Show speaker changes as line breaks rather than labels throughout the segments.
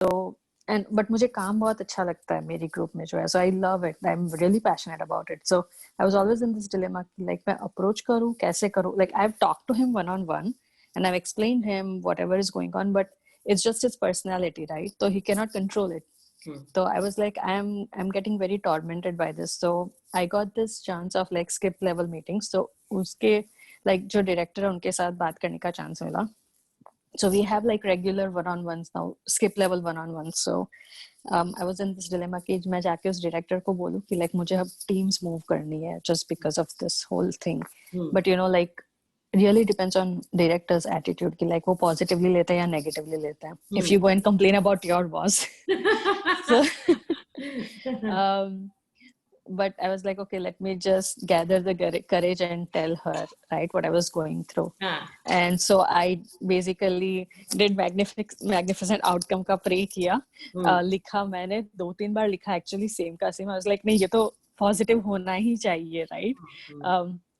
So and but मुझे काम बहुत अच्छा लगता है मेरी group में जो है, so I love it. I'm really passionate about it. So I was always in this dilemma कि like मैं approach करूँ कैसे करूँ. Like I've talked to him one on one and I've explained him whatever is going on, but it's just his personality, right? So he cannot control it. So I was like, I'm getting very tormented by this. So I got this chance of like skip level meetings. So उसके like जो director है उनके साथ बात करने का chance मिला. So we have like regular one-on-ones now, skip level one-on-ones. So I was in this dilemma कि मैं जाके उस director को बोलूँ कि like मुझे अब teams move करनी है just because of this whole thing. But you know, like really depends on director's attitude कि like वो positively लेता है या negatively लेता है. If you go and complain about your boss. So, but I was like, okay, let me just gather the courage and tell her, right, what I was going through. And so I basically did magnificent outcome का pray किया. लिखा मैंने 2-3 बार लिखा actually same का same. I was like, नहीं ये तो positive होना ही चाहिए, right?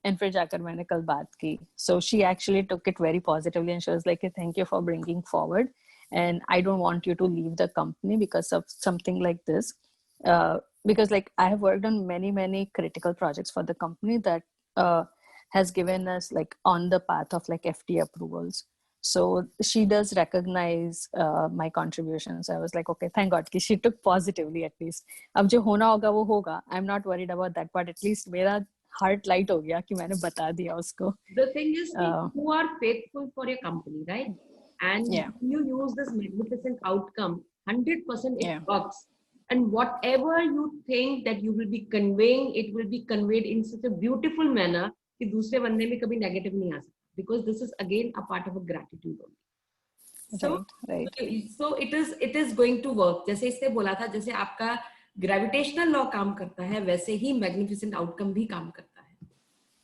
And फिर जाकर मैंने कल बात की. So she actually took it very positively and she was like, thank you for bringing forward. And I don't want you to leave the company because of something like this. Because like I have worked on many critical projects for the company that has given us like on the path of like FTA approvals. So she does recognize my contributions. I was like, okay, thank God कि she took positively at least. अब जो होना होगा वो होगा. I'm not worried about that, but at least मेरा heart light हो गया कि मैंने बता दिया उसको.
The thing is, you are faithful for your company, right? And you use this magnificent outcome, 100% it works. And whatever you think that you will be conveying, it will be conveyed in such a beautiful manner कि दूसरे बंदे में कभी negative नहीं आ सकता. Because this is again a part of a gratitude only. So, so it is going to work. जैसे इसने बोला था, जैसे आपका gravitational law काम करता है, वैसे ही magnificent outcome भी काम करता है.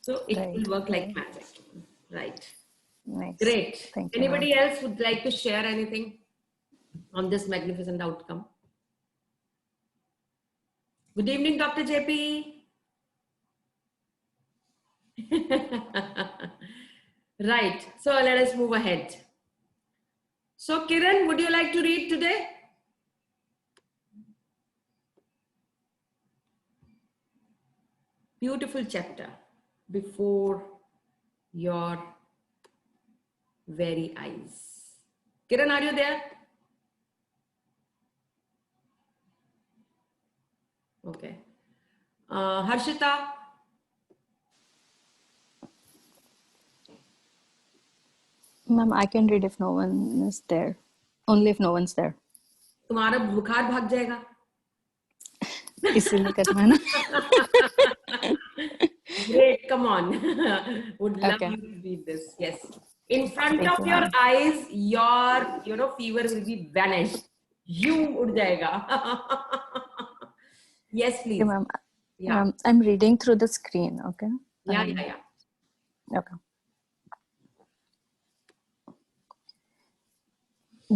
So it will work like magic. Right.
Nice.
Great.
Thank you.
Anybody else would like to share anything on this magnificent outcome? Good evening, Dr. JP. Right. So let us move ahead. So Kiran, would you like to read today? Beautiful chapter before your very eyes. Kiran, are you there? Okay. Harshita?
Ma'am, I can read if no one is there. Only if no one's there.
तुम्हारा बुखार भाग जाएगा.
इसीलिए करना है ना.
Great, come on. Would love you to read this. Yes. In front of your eyes, your fever will be vanished. You उड़ जाएगा. Yes, please.
Okay, ma'am. Yeah. I'm reading through the screen. Okay.
Yeah.
Okay.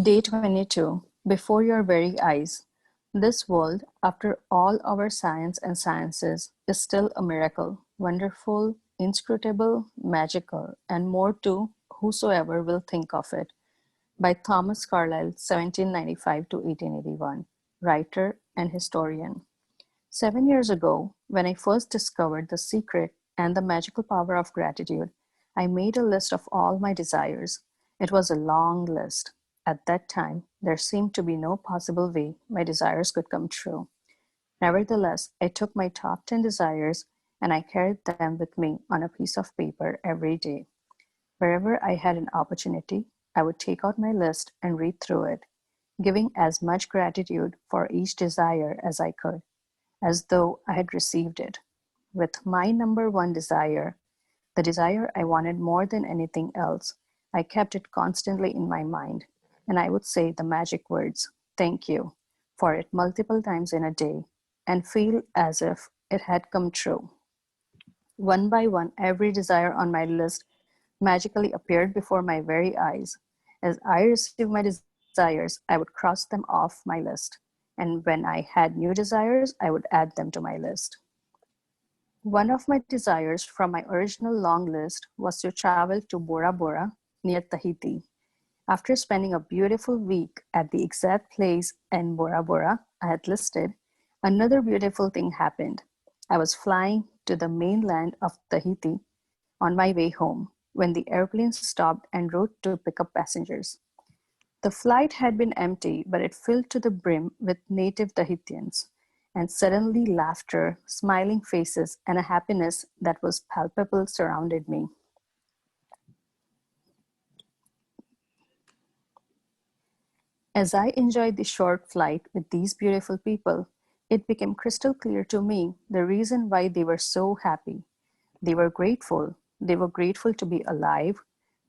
Day 22. Before your very eyes. This world, after all our science and sciences, is still a miracle, wonderful, inscrutable, magical, and more to whosoever will think of it. By Thomas Carlyle, 1795 to 1881, writer and historian. 7 years ago, when I first discovered the secret and the magical power of gratitude, I made a list of all my desires. It was a long list. At that time, there seemed to be no possible way my desires could come true. Nevertheless, I took my top 10 desires and I carried them with me on a piece of paper every day. Wherever I had an opportunity, I would take out my list and read through it, giving as much gratitude for each desire as I could, as though I had received it. With my number one desire, the desire I wanted more than anything else, I kept it constantly in my mind, and I would say the magic words, "Thank you," for it multiple times in a day, and feel as if it had come true. One by one, every desire on my list magically appeared before my very eyes. As I received my desires, I would cross them off my list. And when I had new desires, I would add them to my list. One of my desires from my original long list was to travel to Bora Bora near Tahiti. After spending a beautiful week at the exact place in Bora Bora I had listed, another beautiful thing happened. I was flying to the mainland of Tahiti on my way home when the airplane stopped en route to pick up passengers. The flight had been empty, but it filled to the brim with native Tahitians, and suddenly laughter, smiling faces, and a happiness that was palpable surrounded me. As I enjoyed the short flight with these beautiful people, it became crystal clear to me the reason why they were so happy. They were grateful. They were grateful to be alive.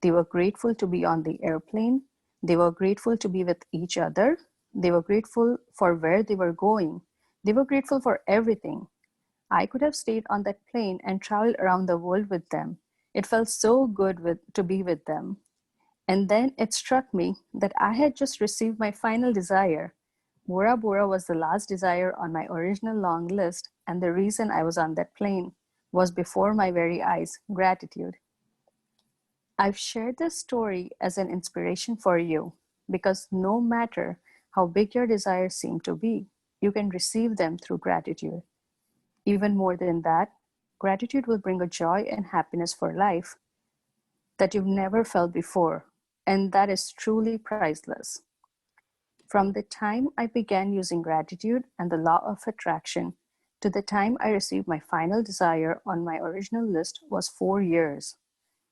They were grateful to be on the airplane. They were grateful to be with each other. They were grateful for where they were going. They were grateful for everything. I could have stayed on that plane and traveled around the world with them. It felt so good to be with them. And then it struck me that I had just received my final desire. Bora Bora was the last desire on my original long list, and the reason I was on that plane was before my very eyes, gratitude. I've shared this story as an inspiration for you because no matter how big your desires seem to be, you can receive them through gratitude. Even more than that, gratitude will bring a joy and happiness for life that you've never felt before, and that is truly priceless. From the time I began using gratitude and the law of attraction to the time I received my final desire on my original list was 4 years.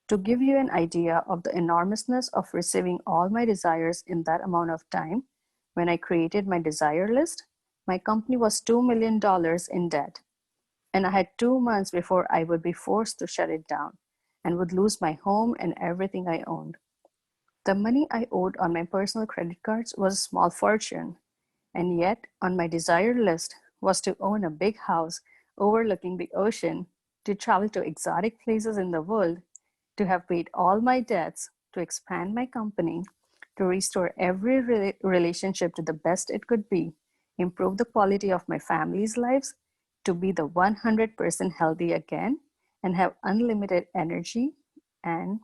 To give you an idea of the enormousness of receiving all my desires in that amount of time, when I created my desire list, my company was $2 million in debt. And I had 2 months before I would be forced to shut it down and would lose my home and everything I owned. The money I owed on my personal credit cards was a small fortune, and yet on my desire list was to own a big house overlooking the ocean, to travel to exotic places in the world, to have paid all my debts, to expand my company, to restore every relationship to the best it could be, improve the quality of my family's lives, to be the 100% healthy again, and have unlimited energy and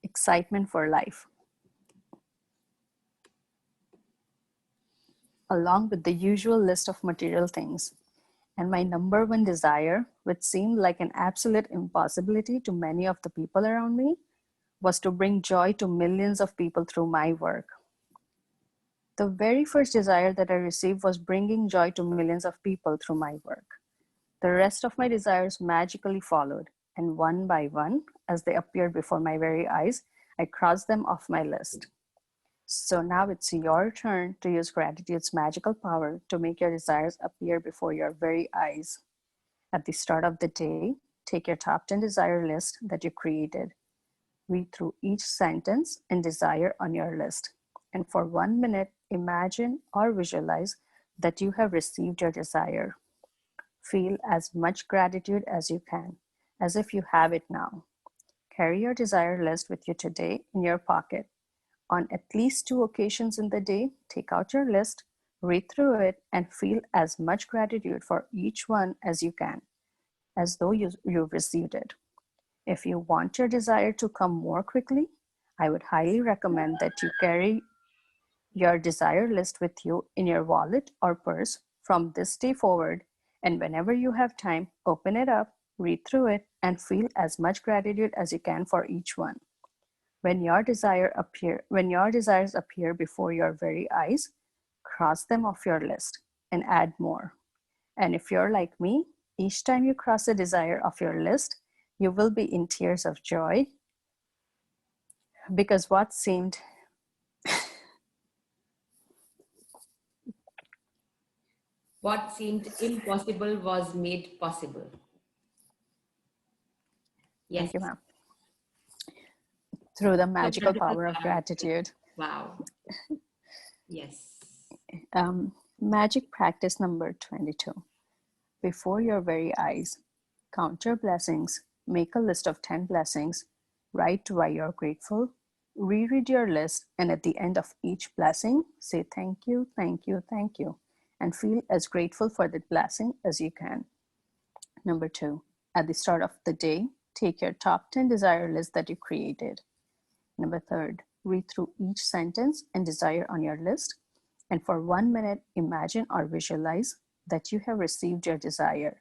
excitement for life, along with the usual list of material things. And my number one desire, which seemed like an absolute impossibility to many of the people around me, was to bring joy to millions of people through my work. The very first desire that I received was bringing joy to millions of people through my work. The rest of my desires magically followed, and one by one, as they appeared before my very eyes, I crossed them off my list. So now it's your turn to use gratitude's magical power to make your desires appear before your very eyes. At the start of the day, take your top 10 desire list that you created. Read through each sentence and desire on your list. And for 1 minute, imagine or visualize that you have received your desire. Feel as much gratitude as you can, as if you have it now. Carry your desire list with you today in your pocket. On at least 2 occasions in the day, take out your list, read through it, and feel as much gratitude for each one as you can, as though you've received it. If you want your desire to come more quickly, I would highly recommend that you carry your desire list with you in your wallet or purse from this day forward, and whenever you have time, open it up, read through it, and feel as much gratitude as you can for each one. When your desires appear before your very eyes, cross them off your list and add more. And if you're like me, each time you cross a desire off your list, you will be in tears of joy because what seemed
impossible was made possible. Yes.
Thank you, ma'am. Through the magical power of gratitude.
Wow. Yes.
Magic practice number 22. Before your very eyes, count your blessings, make a list of 10 blessings, write why you're grateful, reread your list, and at the end of each blessing, say thank you, thank you, thank you, and feel as grateful for that blessing as you can. Number 2, at the start of the day, take your top 10 desire list that you created. Number third, read through each sentence and desire on your list. And for 1 minute, imagine or visualize that you have received your desire.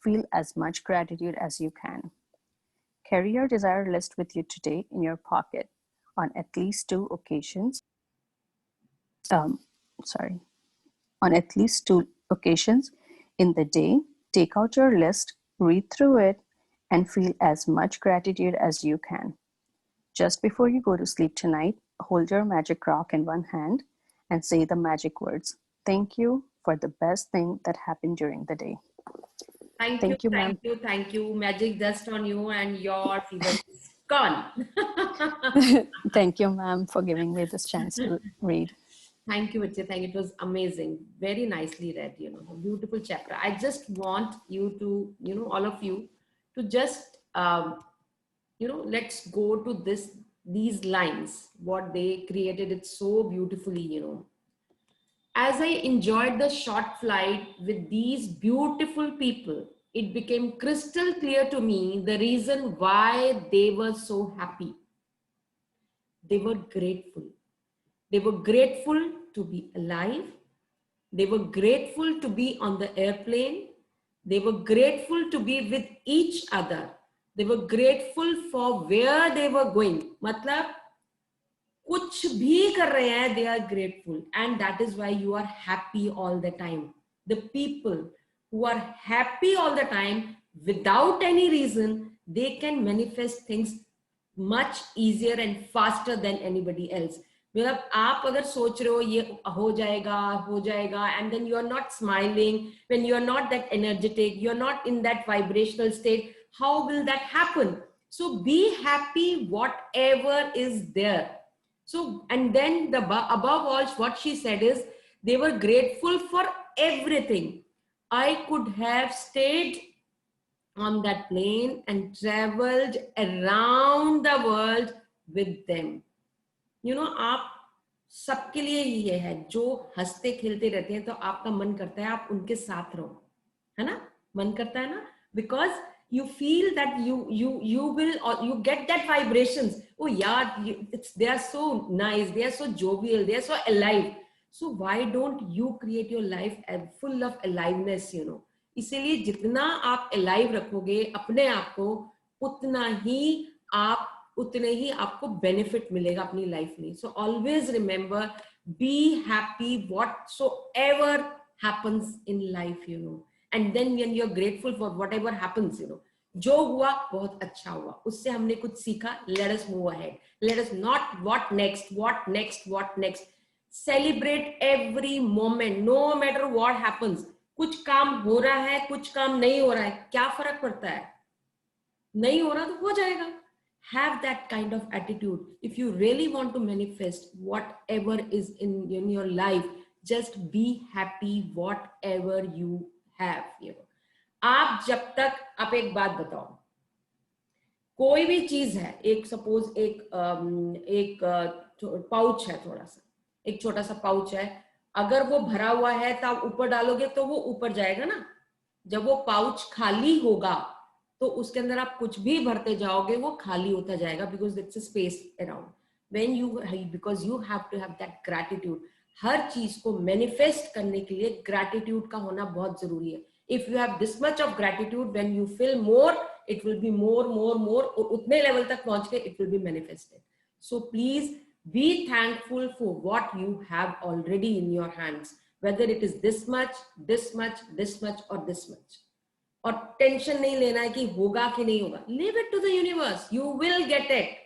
Feel as much gratitude as you can. Carry your desire list with you today in your pocket on at least two occasions. On at least two occasions in the day, take out your list, read through it, and feel as much gratitude as you can. Just before you go to sleep tonight, hold your magic rock in one hand and say the magic words. Thank you for the best thing that happened during the day.
Thank you. Magic dust on you and your fever is gone.
Thank you, ma'am, for giving me this chance to read.
Thank you, Vichit. It was amazing. Very nicely read, a beautiful chapter. I just want you to, all of you to just, let's go to these lines, what they created it so beautifully, As I enjoyed the short flight with these beautiful people, it became crystal clear to me the reason why they were so happy. They were grateful. They were grateful to be alive. They were grateful to be on the airplane. They were grateful to be with each other. They were grateful for where they were going. मतलब कुछ भी कर रहे हैं, they are grateful, and that is why you are happy all the time. The people who are happy all the time without any reason, they can manifest things much easier and faster than anybody else. मतलब आप अगर सोच रहे हो ये हो जाएगा and then you are not smiling, when you are not that energetic, you are not in that vibrational state, how will that happen? So be happy whatever is there. So, and then above all, what she said is they were grateful for everything. I could have stayed on that plane and traveled around the world with them. आप सबके लिए ये है, जो हंसते खेलते रहते हैं तो आपका मन करता है आप उनके साथ रहो, है ना? मन करता है ना? Because you feel that you will, or you get that vibrations. Oh yeah, they are so nice, they are so jovial, they are so alive. So why don't you create your life full of aliveness? इसीलिए जितना आप alive रखोगे अपने आप को, उतने ही आपको benefit मिलेगा अपनी life में. So always remember, be happy whatsoever happens in life, And then when you're grateful for whatever happens, जो हुआ बहुत अच्छा हुआ, उससे हमने कुछ सीखा, let us move ahead. Let us not what next. Celebrate every moment, no matter what happens. कुछ काम हो रहा है, कुछ काम नहीं हो रहा है, क्या फर्क पड़ता है? नहीं हो रहा तो हो जाएगा. Have that kind of attitude. If you really want to manifest whatever is in your life, just be happy whatever you have. आप जब तक, आप एक बात बताओ, कोई भी चीज है, एक सपोज एक पाउच है, थोड़ा सा एक छोटा सा पाउच है, अगर वो भरा हुआ है तो आप ऊपर डालोगे तो वो ऊपर जाएगा ना. जब वो पाउच खाली होगा तो उसके अंदर आप कुछ भी भरते जाओगे वो खाली होता जाएगा, because it's a space around. When you, because you have to have that gratitude. हर चीज को मैनिफेस्ट करने के लिए ग्रैटिट्यूड का होना बहुत जरूरी है. If you have this much of gratitude, when you feel more, it will be more, और उतने लेवल तक पहुंच के it will be manifested. So please be thankful for what you have already in your hands, whether it is this much, or this much. और tension नहीं लेना है कि होगा कि नहीं होगा. Leave it to the universe. You will get it.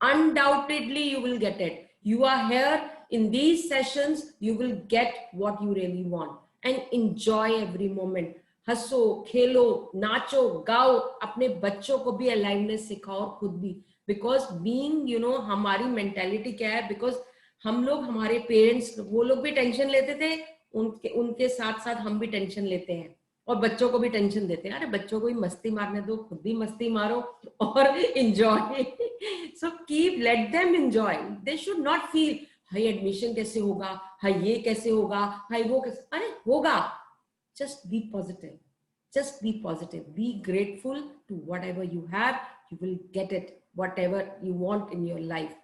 Undoubtedly, you will get it. You are here in these sessions. You will get what you really want, and enjoy every moment. हंसो, खेलो, नाचो, गाओ, अपने बच्चों को भी aliveness सिखाओ और खुद भी. बिकॉज बीइंग, हमारी मेंटालिटी क्या है, बिकॉज हम लोग, हमारे पेरेंट्स, वो लोग भी टेंशन लेते थे, उनके साथ साथ हम भी टेंशन लेते हैं और बच्चों को भी टेंशन देते हैं. अरे बच्चों को भी मस्ती मारने दो, खुद भी मस्ती मारो और enjoy. So keep, let them enjoy. They should not feel high admission कैसे होगा, हाई ये कैसे होगा, हाई वो कैसे. अरे होगा. Just be positive. Just be positive. Be grateful to whatever you have. You will get it, whatever you want in your life.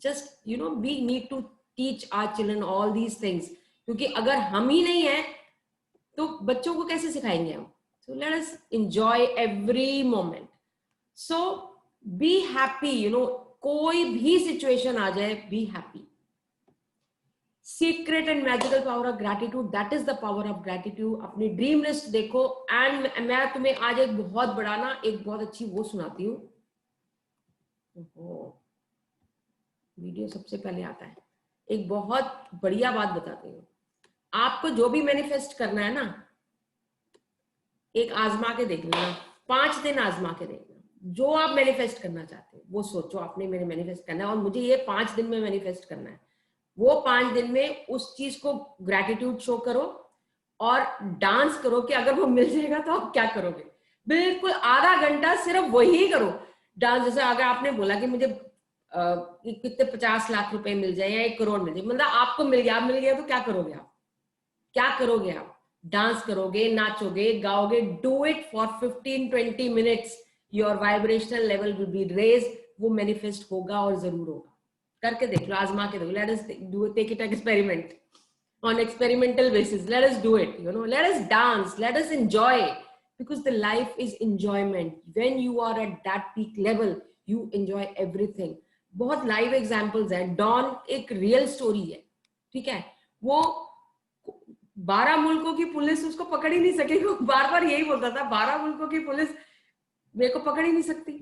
just we need to teach our children all these things, क्योंकि अगर हम ही नहीं है तो बच्चों को कैसे सिखाएंगे हम? So let us enjoy every moment. So be happy, कोई भी situation आ जाए, be happy. Secret and magical power of gratitude, that is the power of gratitude. अपनी ड्रीम लिस्ट देखो, एंड मैं तुम्हें आज एक बहुत बड़ा ना, एक बहुत अच्छी वो सुनाती हूँ. वीडियो सबसे पहले आता है. एक बहुत बढ़िया बात बताती हूँ. आपको जो भी मैनिफेस्ट करना है ना, एक आजमा के देख लेना, 5 दिन आजमा के देखना. जो आप मैनिफेस्ट करना चाहते हो वो सोचो आपने मेरे मैनिफेस्ट करना है और मुझे ये 5 दिन में मैनिफेस्ट करना है. वो 5 दिन में उस चीज को ग्रैटिट्यूड शो करो और डांस करो कि अगर वो मिल जाएगा तो आप क्या करोगे. बिल्कुल आधा घंटा सिर्फ वही करो डांस. जैसे अगर आपने बोला कि मुझे कितने 50 लाख रुपए मिल जाए या 1 करोड़ मिल जाए, मतलब आपको मिल गया तो क्या करोगे आप? क्या करोगे आप? डांस करोगे, नाचोगे, गाओगे. Do it for 15-20 minutes. Your vibrational level will be raise. वो मैनिफेस्ट होगा और जरूर होगा. करके देख लो, आजमा के देखो. Let us do take it experiment on experimental basis. Let us do it, let us dance, let us enjoy, because the life is enjoyment. When you are at that peak level, you enjoy everything. बहुत live examples है. Don एक real story है, ठीक है. वो 12 मुल्कों की police उसको पकड़ ही नहीं सकेगी. वो बार बार यही बोलता था, 12 मुल्कों की पुलिस मेरे को पकड़ ही नहीं सकती.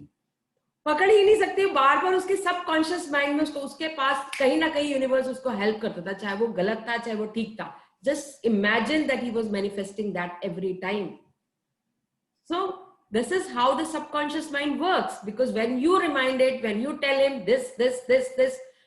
बार बार उसके सबकॉन्शियस माइंड में उसके पास कहीं ना कहीं यूनिवर्स उसको हेल्प करता था, चाहे वो गलत था चाहे वो ठीक था. Just imagine that he was manifesting that every time. So this is how the subconscious mind works, because when you remind it, when you tell him this,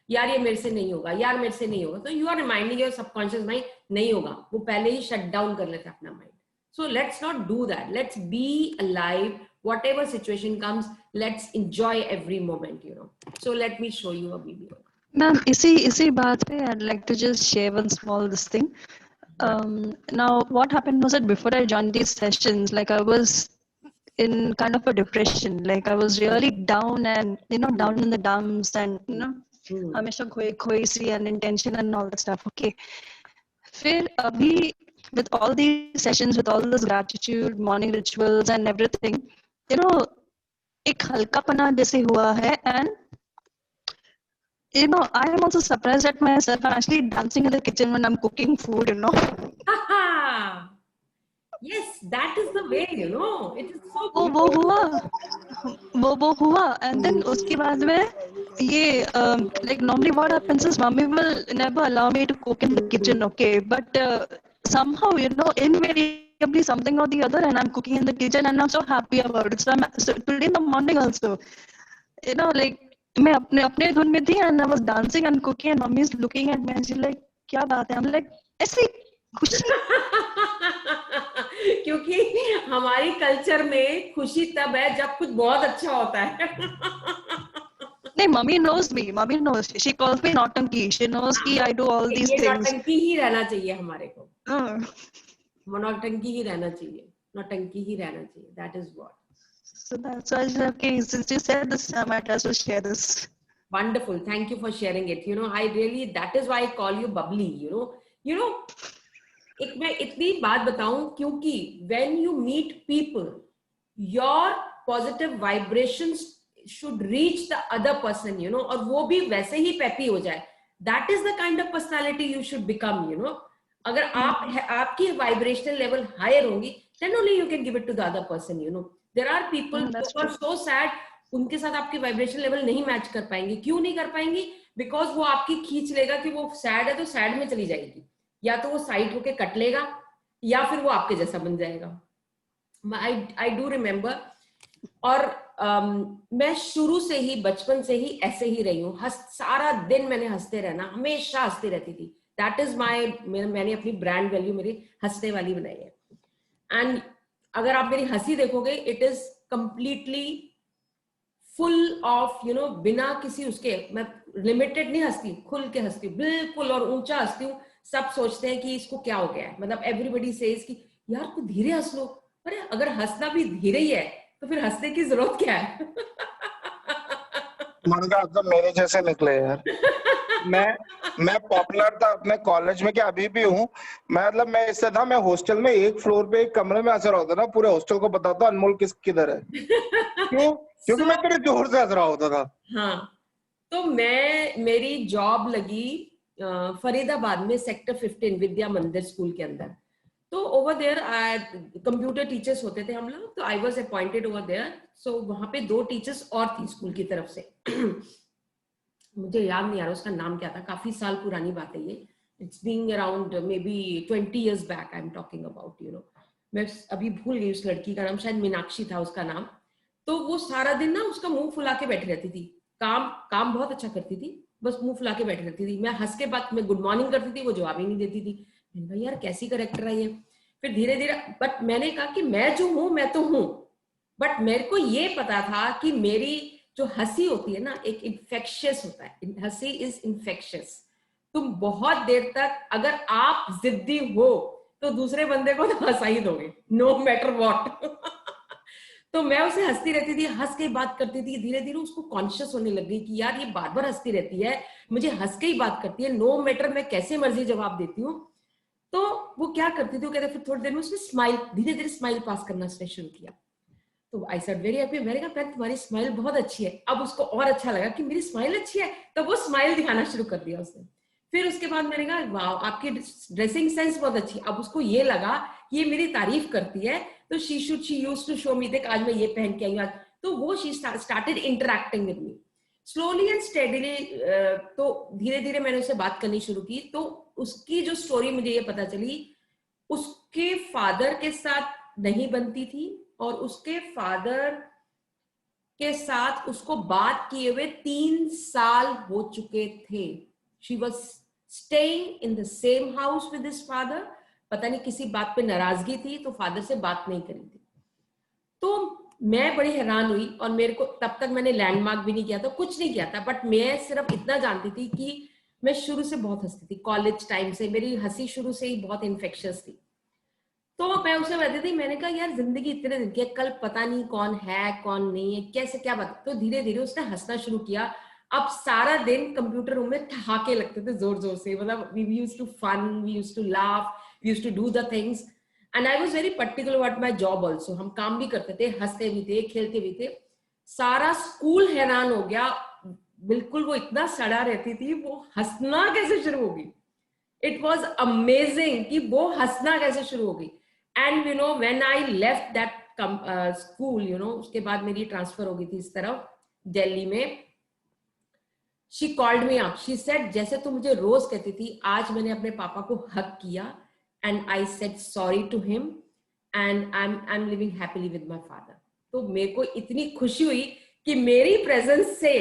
यार ये मेरे से नहीं होगा, यार मेरे से नहीं होगा, तो you are reminding your subconscious mind नहीं होगा. वो पहले ही shut down कर लेता है अपना mind. So let's not do that. Let's be alive. Whatever situation comes, let's enjoy every moment, So let me show you a video.
Ma'am, इसी बात पे I'd like to just share one small this thing. Now what happened was that before I joined these sessions, like I was in kind of a depression. Like I was really down and down in the dumps and हमेशा खोई सी and intention and all that stuff. Okay. फिर अभी with all these sessions, with all this gratitude, morning rituals and everything, एक हल्कापना जैसे हुआ है. And I am also surprised at myself. I'm actually dancing in the kitchen when I'm cooking food,
Yes, that is the way, it is so
वो हुआ. And then उसके बाद में ये like normally what happens is mommy will never allow me to cook in the kitchen, okay, but somehow invariably something or the other, and I'm cooking in the kitchen and I'm so happy about it. So today in the morning also, like मैं अपने धुन में थी and I was dancing and cooking and mommy is looking at me and she's like क्या बात है. I'm like ऐसे खुशी.
क्योंकि हमारी कल्चर में खुशी तब है जब कुछ बहुत अच्छा होता है.
नहीं, mummy knows me. Mummy knows. She calls me नौटंकी. She knows कि I do all these things.
नौटंकी ही रहना चाहिए हमारे को. नौटंकी ही रहना चाहिए. That is what.
So that's why I said, okay, since you said this, I might as well share this.
Wonderful. Thank you for sharing it. That is why I call you bubbly, मैं इतनी बात बताऊं क्योंकि when you meet people, your positive vibrations should reach the other person, और वो भी वैसे ही peppy हो जाए. That is the kind of personality you should become, अगर आपकी vibrational level higher होंगी, then only you can give it to the other person, There are people who are so sad, उनके साथ आपकी वाइब्रेशन लेवल नहीं match कर पाएंगे. क्यों नहीं कर पाएंगी? बिकॉज वो आपकी खींच लेगा कि वो सैड है तो सैड में चली जाएगी, या तो वो साइड होके कट लेगा, या फिर वो आपके जैसा बन जाएगा. आई डू रिमेम्बर, और मैं शुरू से ही बचपन से ही ऐसे ही रही हूँ. सारा दिन मैंने हंसते रहना, हमेशा हंसती रहती थी. दैट इज मैंने अपनी ब्रांड वैल्यू मेरी हंसने वाली बनाई है. एंड अगर आप मेरी हंसी देखोगे, it is completely full of बिना किसी उसके, मैं लिमिटेड नहीं हंसती, खुल के हंसती हूँ बिल्कुल, और ऊंचा हंसती हूँ. सब सोचते हैं कि इसको क्या हो गया है, मतलब एवरीबडी सेज कि यार तू धीरे हंस लो. अरे अगर हंसना भी धीरे ही है तो फिर हंसने की जरूरत क्या है?
मैंने कहा तो मेरे जैसे निकले यार। मैं पॉपुलर था अपने कॉलेज में, क्या अभी भी हूँ। मतलब मैं इससे था, मैं हॉस्टल में एक फ्लोर पे एक कमरे में ऐसा होता था, पूरे हॉस्टल को बताता अनमोल किधर है। क्यों? क्योंकि मैं इतने जोर से हंस रहा होता था।
हाँ, तो मेरी जॉब लगी फरीदाबाद में सेक्टर 15 विद्या मंदिर स्कूल के अंदर। तो ओवर देयर कंप्यूटर टीचर्स होते थे हम लोग, तो I was appointed over there. So वहां पे 2 टीचर्स और थी स्कूल की तरफ से। मुझे याद नहीं आ रहा उसका नाम क्या था, काफी साल पुरानी बात है ये। It's being around may be 20 years back I am talking about, you know. मैं अभी भूल गई उस लड़की का नाम, शायद मीनाक्षी था उसका नाम। तो वो सारा दिन ना उसका मुंह फुला के बैठी रहती थी, काम काम बहुत अच्छा करती थी, बस मुंह फुला के बैठी रहती थी। मैं हंस के बात, मैं गुड मॉर्निंग करती थी, वो जवाब ही नहीं देती थी। मैंने कहा यार कैसी करेक्टर है ये। फिर धीरे धीरे, बट मैंने कहा कि मैं जो हूं मैं तो हूं, बट मेरे को ये पता था कि मेरी जो हंसी होती है ना, एक इन्फेक्शियस होता है, हंसी इज इन्फेक्शियस। तुम बहुत देर तक अगर आप जिद्दी हो तो दूसरे बंदे को तो हंसा ही दोगे, नो मैटर व्हाट। तो मैं उसे हंसती रहती थी, हंस के बात करती थी। धीरे धीरे उसको कॉन्शियस होने लग गई कि यार ये बार बार हंसती रहती है, मुझे हंस के ही बात करती है, नो मैटर मैं कैसे मर्जी जवाब देती हूँ। तो वो क्या करती थी, वो कहते फिर थोड़ी देर में उसने स्माइल, धीरे धीरे स्माइल पास करना उसने शुरू किया। तो आई सेड वेरी हैप्पी। मैंने कहा तुम्हारी स्माइल बहुत अच्छी है। अब उसको और अच्छा लगा कि मेरी स्माइल अच्छी है, तो वो स्माइल दिखाना शुरू कर दिया उसने। फिर उसके बाद मैंने कहा वाह आपकी ड्रेसिंग सेंस बहुत अच्छी। अब उसको ये लगा कि ये मेरी तारीफ करती है, तो she used to show me, देख आज मैं ये पहन के आई हूँ। तो वो she started interacting with me slowly and steadily. तो धीरे धीरे मैंने उससे बात करनी शुरू की। तो उसकी जो स्टोरी मुझे ये पता चली, उसके फादर के साथ नहीं बनती थी, और उसके फादर के साथ उसको बात किए हुए 3 साल हो चुके थे। She was staying in the same house with his father. पता नहीं किसी बात पे नाराजगी थी, तो फादर से बात नहीं करी थी। तो मैं बड़ी हैरान हुई, और मेरे को तब तक मैंने लैंडमार्क भी नहीं किया था, कुछ नहीं किया था, बट मैं सिर्फ इतना जानती थी कि मैं शुरू से बहुत हंसती थी। कॉलेज टाइम से मेरी हंसी शुरू से ही बहुत इन्फेक्शियस थी। तो मैं उसे कहती थी, मैंने कहा यार जिंदगी इतने दिन की है, कल पता नहीं कौन है कौन नहीं है, कैसे क्या बात। तो धीरे धीरे उसने हंसना शुरू किया। अब सारा दिन कंप्यूटर रूम में ठहाके लगते थे जोर जोर से, मतलब we used to fun, we used to laugh, we used to do the things. And I was very particular about my job also. हम काम भी करते थे, हंसते भी थे, खेलते भी थे। सारा स्कूल हैरान हो गया, बिल्कुल वो इतना सड़ा रहती थी, वो हंसना कैसे शुरू होगी। इट वॉज अमेजिंग कि वो हंसना कैसे शुरू हो गई। And you know when I left that school, you know, उसके बाद मेरी ट्रांसफर हो गई थी इस तरफ दिल्ली में। She called me up, she said जैसे तू मुझे रोज कहती थी, आज मैंने अपने पापा को हक किया and I said sorry to him and I am living happily with my father. तो मेरे को इतनी खुशी हुई कि मेरी प्रेजेंस से,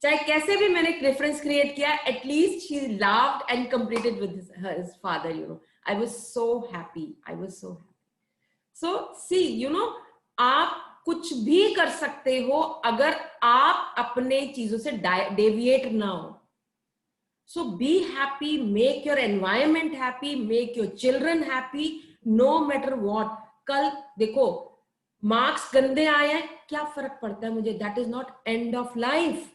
चाहे कैसे भी मैंने एक रेफरेंस क्रिएट किया, at least she loved and completed with his father, you know. I was so happy, I was so happy. So see, you know, आप कुछ भी कर सकते हो अगर आप अपने चीजों से डेविएट ना हो। So be happy, make your environment happy, make your children happy, no matter what. कल देखो मार्क्स गंदे आए हैं, क्या फर्क पड़ता है मुझे, that is not end of life.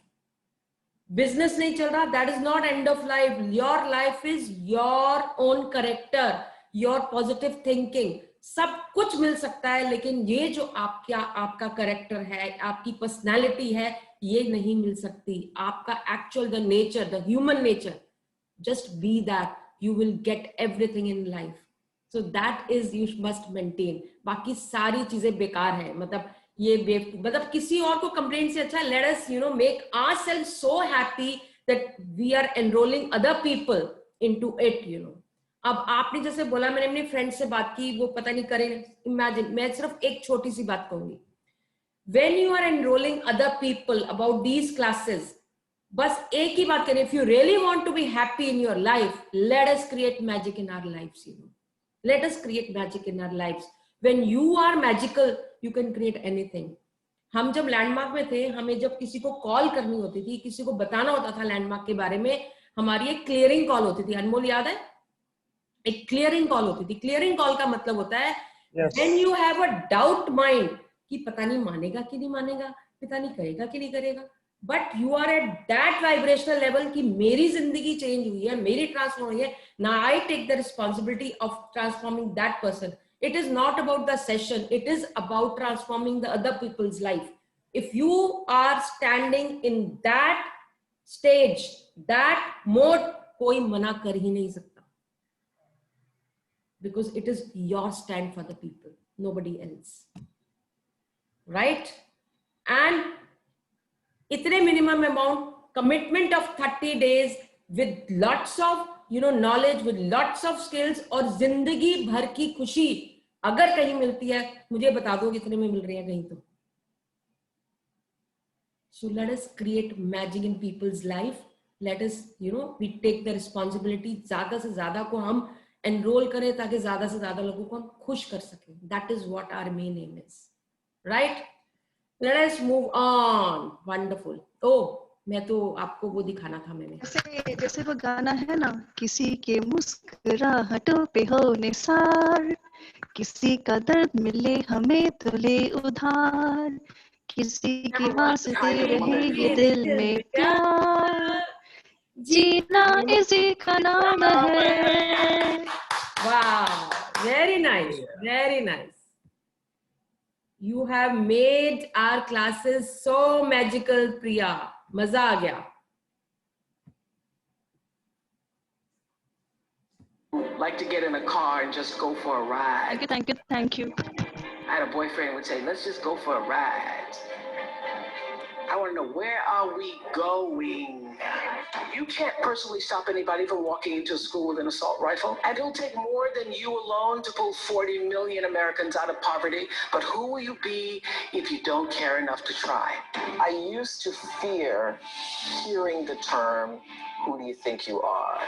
Business नहीं चल रहा, that is not end of life. Your life is your own character, your positive thinking. सब कुछ मिल सकता है, लेकिन ये जो आपका करेक्टर है, आपकी पर्सनैलिटी है, ये नहीं मिल सकती। आपका actual the nature, the human nature, just be that, you will get everything in life. So that is you must maintain. बाकी सारी चीजें बेकार है, मतलब ये मतलब किसी और को कंप्लेंट से अच्छा, let us you know make ourselves so happy that we are enrolling other people into it, you know. अब आपने जैसे बोला, मैंने अपनी फ्रेंड से बात की, वो पता नहीं करें, इमेजिन, मैं सिर्फ एक छोटी सी बात कहूंगी, when you are enrolling other people about these classes, बस एक ही बात करें, if you really want to be happy in your life, let us create magic in our lives, you know. Let us create magic in our lives. When you are magical, you can create anything. हम जब landmark में थे, हमें जब किसी को call करनी होती थी, किसी को बताना होता था लैंडमार्क के बारे में, हमारी एक क्लियरिंग कॉल होती थी। अनमोल याद है? एक क्लियरिंग कॉल होती थी। क्लियरिंग कॉल का मतलब होता है when you have a doubt mind कि पता नहीं मानेगा कि नहीं मानेगा, पता नहीं करेगा कि नहीं करेगा, but you are at that vibrational level कि मेरी जिंदगी change हुई है, मेरी transform हुई है. Now I take the responsibility of transforming that person. It is not about the session. It is about transforming the other people's life. If you are standing in that stage, that mode, कोई मना कर ही नहीं सकता. Because it is your stand for the people, nobody else. Right? And itne minimum amount, commitment of 30 days with lots of knowledge, with lots of skills, और जिंदगी भर की खुशी अगर कहीं मिलती है, मुझे बता दो कितने में मिल रही है कहीं तो. So let us create magic in people's life. Let us, we take the responsibility. ज़्यादा से ज़्यादा को हम enroll करें ताकि ज़्यादा से ज़्यादा लोगों को हम खुश कर सकें. That is what our main aim is. Right? Let us move on. Wonderful. Oh, मैं तो आपको वो दिखाना था मैंने.
जैसे वो गाना है ना, किसी के मुस्कुराहटों पे हो निसार, किसी का दर्द मिले हमें तो ले उधार, किसी की वास्ते रहे ये दिल में प्यार, जीना इसी का नाम है.
Wow, very nice, very nice. You have made our classes so magical, Priya. मजा आ गया.
Like to get in a car and just go for a ride.
Thank you.
I had a boyfriend who would say, let's just go for a ride. I want to know, where are we going? You can't personally stop anybody from walking into a school with an assault rifle. And it'll take more than you alone to pull 40 million Americans out of poverty. But who will you be if you don't care enough to try? I used to fear hearing the term, who do you think you are?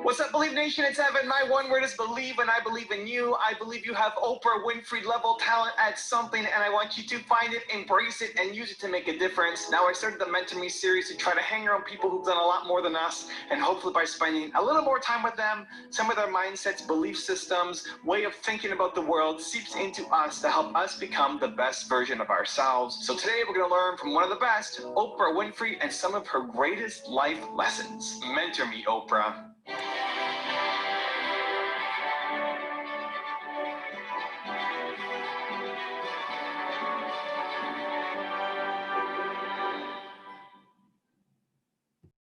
What's up, Believe Nation? It's Evan. My one word is believe, and I believe in you. I believe you have Oprah Winfrey level talent at something, and I want you to find it, embrace it, and use it to make a difference. Now, I started the Mentor Me series to try to hang around people who've done a lot more than us, and hopefully by spending a little more time with them, some of their mindsets, belief systems, way of thinking about the world seeps into us to help us become the best version of ourselves. So today, we're going to learn from one of the best, Oprah Winfrey, and some of her greatest life lessons. Mentor Me, Oprah.